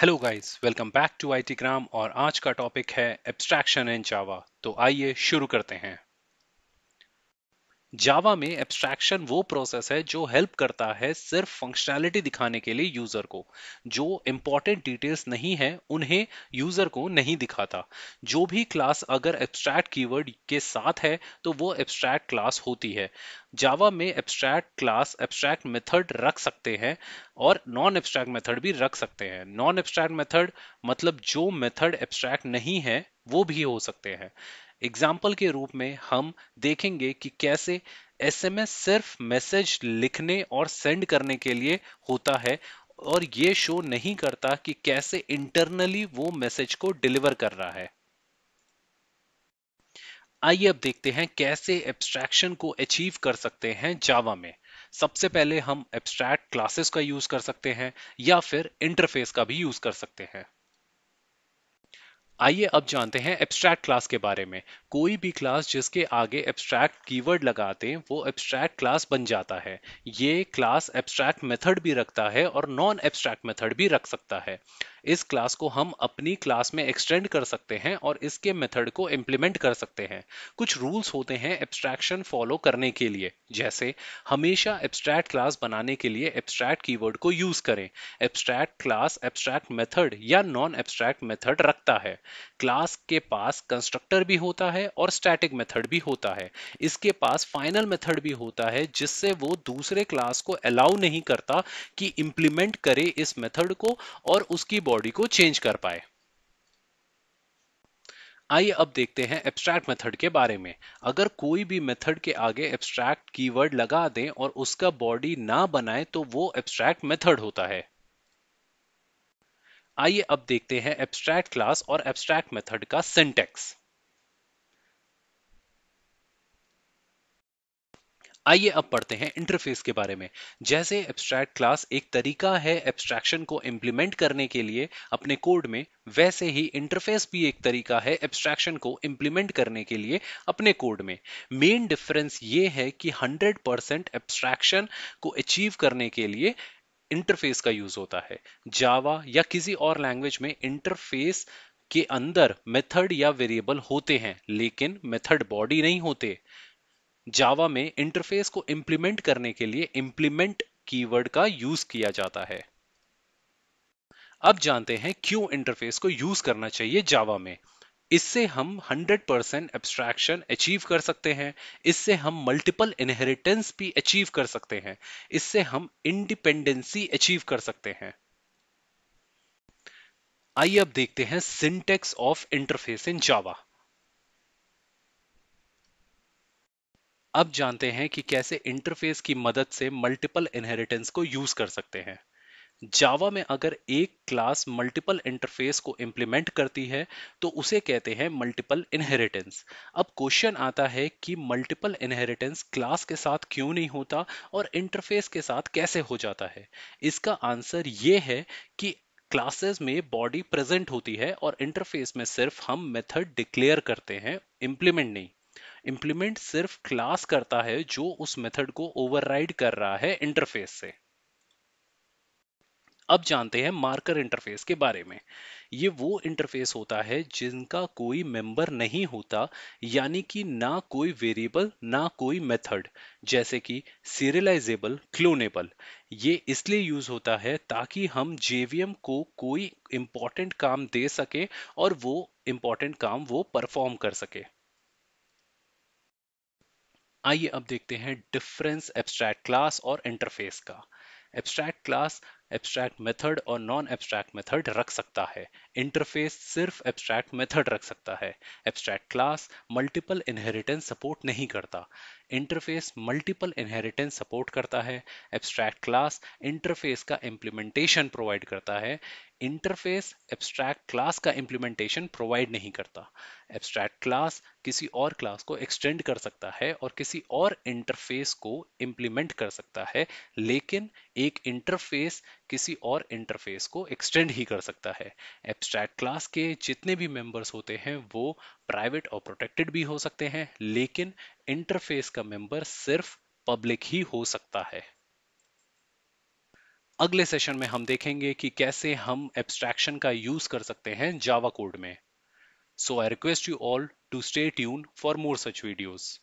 Hello guys, welcome back to IT Gram और आज का टॉपिक है एब्स्ट्रैक्शन इन जावा। तो आइए शुरू करते हैं। जावा में एब्स्ट्रैक्शन वो प्रोसेस है जो हेल्प करता है सिर्फ फंक्शनैलिटी दिखाने के लिए यूजर को। जो इंपॉर्टेंट डिटेल्स नहीं है उन्हें यूजर को नहीं दिखाता। जो भी क्लास अगर एब्स्ट्रैक्ट कीवर्ड के साथ है तो वो एब्स्ट्रैक्ट क्लास होती है। जावा में एब्स्ट्रैक्ट क्लास एब्स्ट्रैक्ट मेथड रख सकते हैं और नॉन एब्स्ट्रैक्ट मेथड भी रख सकते हैं। नॉन एब्स्ट्रैक्ट मेथड मतलब जो मेथड एब्स्ट्रैक्ट नहीं है वो भी हो सकते हैं। एग्जाम्पल के रूप में हम देखेंगे कि कैसे एसएमएस सिर्फ मैसेज लिखने और सेंड करने के लिए होता है और ये शो नहीं करता कि कैसे इंटरनली वो मैसेज को डिलीवर कर रहा है। आइए अब देखते हैं कैसे एब्स्ट्रैक्शन को अचीव कर सकते हैं जावा में। सबसे पहले हम एब्स्ट्रैक्ट क्लासेस का यूज कर सकते हैं या फिर इंटरफेस का भी यूज कर सकते हैं। आइए अब जानते हैं एब्स्ट्रैक्ट क्लास के बारे में। कोई भी क्लास जिसके आगे एब्स्ट्रैक्ट कीवर्ड लगा दें वो एब्स्ट्रैक्ट क्लास बन जाता है। ये क्लास एब्स्ट्रैक्ट मेथड भी रखता है और नॉन एब्स्ट्रैक्ट मेथड भी रख सकता है। इस क्लास को हम अपनी क्लास में एक्सटेंड कर सकते हैं और इसके मेथड को इम्प्लीमेंट कर सकते हैं। कुछ रूल्स होते हैं एब्स्ट्रैक्शन फॉलो करने के लिए, जैसे हमेशा एब्स्ट्रैक्ट क्लास बनाने के लिए एब्स्ट्रैक्ट कीवर्ड को यूज करें। एब्स्ट्रैक्ट क्लास एब्स्ट्रैक्ट मेथड या नॉन एब्स्ट्रैक्ट मेथड रखता है। क्लास के पास कंस्ट्रक्टर भी होता है और स्टैटिक मेथड भी होता है। इसके पास फाइनल मेथड भी होता है जिससे वो दूसरे क्लास को अलाउ नहीं करता कि इंप्लीमेंट करे इस मेथड को और उसकी बॉडी को चेंज कर पाए। आइए अब देखते हैं एब्स्ट्रैक्ट मेथड के बारे में। अगर कोई भी मेथड के आगे एब्स्ट्रैक्ट कीवर्ड लगा दें और उसका बॉडी ना बनाए तो वो एब्स्ट्रैक्ट मेथड होता है। आइए अब देखते हैं एब्स्ट्रैक्ट क्लास और एब्स्ट्रैक्ट मेथड का सिंटैक्स। आइए अब पढ़ते हैं इंटरफेस के बारे में। जैसे एब्स्ट्रैक्ट क्लास एक तरीका है एब्स्ट्रैक्शन को इंप्लीमेंट करने के लिए अपने कोड में, वैसे ही इंटरफेस भी एक तरीका है एब्स्ट्रैक्शन को इंप्लीमेंट करने के लिए अपने कोड में। मेन डिफरेंस ये है कि 100% एब्स्ट्रैक्शन को अचीव करने के लिए इंटरफेस का यूज होता है। जावा या किसी और लैंग्वेज में इंटरफेस के अंदर मेथड या वेरिएबल होते हैं लेकिन मेथड बॉडी नहीं होते। जावा में इंटरफेस को इंप्लीमेंट करने के लिए इंप्लीमेंट कीवर्ड का यूज किया जाता है। अब जानते हैं क्यों इंटरफेस को यूज करना चाहिए जावा में। इससे हम 100% एब्स्ट्रैक्शन अचीव कर सकते हैं। इससे हम मल्टीपल इनहेरिटेंस भी अचीव कर सकते हैं। इससे हम इंडिपेंडेंसी अचीव कर सकते हैं। आइए अब देखते हैं सिंटेक्स ऑफ इंटरफेस इन जावा। अब जानते हैं कि कैसे इंटरफेस की मदद से मल्टीपल इनहेरिटेंस को यूज कर सकते हैं। जावा में अगर एक क्लास मल्टीपल इंटरफेस को इंप्लीमेंट करती है तो उसे कहते हैं मल्टीपल इनहेरिटेंस। अब क्वेश्चन आता है कि मल्टीपल इनहेरिटेंस क्लास के साथ क्यों नहीं होता और इंटरफेस के साथ कैसे हो जाता है। इसका आंसर ये है कि क्लासेस में बॉडी प्रेजेंट होती है और इंटरफेस में सिर्फ हम मेथड डिक्लेयर करते हैं, इंप्लीमेंट नहीं। इंप्लीमेंट सिर्फ क्लास करता है जो उस मेथड को ओवरराइड कर रहा है इंटरफेस से। अब जानते हैं मार्कर इंटरफेस के बारे में। ये वो इंटरफेस होता है जिनका कोई मेंबर नहीं होता, यानी कि ना कोई वेरिएबल ना कोई मेथड, जैसे कि सीरियलाइजेबल, क्लोनेबल। ये इसलिए यूज होता है ताकि हम जेवीएम को कोई इंपॉर्टेंट काम दे सके और वो इंपॉर्टेंट काम वो परफॉर्म कर सके। आइए अब देखते हैं डिफरेंस एब्स्ट्रैक्ट क्लास और इंटरफेस का। एब्स्ट्रैक्ट क्लास एब्स्ट्रैक्ट मेथड और नॉन एब्स्ट्रैक्ट मेथड रख सकता है। इंटरफेस सिर्फ एब्स्ट्रैक्ट मेथड रख सकता है। Abstract class multiple inheritance support नहीं करता। इंटरफेस मल्टीपल इनहेरिटेंस सपोर्ट करता है। एब्स्ट्रैक्ट क्लास इंटरफेस का इम्प्लीमेंटेशन प्रोवाइड करता है। इंटरफेस एब्स्ट्रैक्ट क्लास का इम्प्लीमेंटेशन प्रोवाइड नहीं करता। एब्स्ट्रैक्ट क्लास किसी और क्लास को एक्सटेंड कर सकता है और किसी और इंटरफेस को इंप्लीमेंट कर सकता है, लेकिन एक इंटरफेस किसी और इंटरफेस को एक्सटेंड ही कर सकता है। एब्स्ट्रैक्ट क्लास के जितने भी मेंबर्स होते हैं वो प्राइवेट और प्रोटेक्टेड भी हो सकते हैं, लेकिन इंटरफेस का मेंबर सिर्फ पब्लिक ही हो सकता है। अगले सेशन में हम देखेंगे कि कैसे हम एब्स्ट्रैक्शन का यूज कर सकते हैं जावा कोड में. So I request you all to stay tune for more such videos.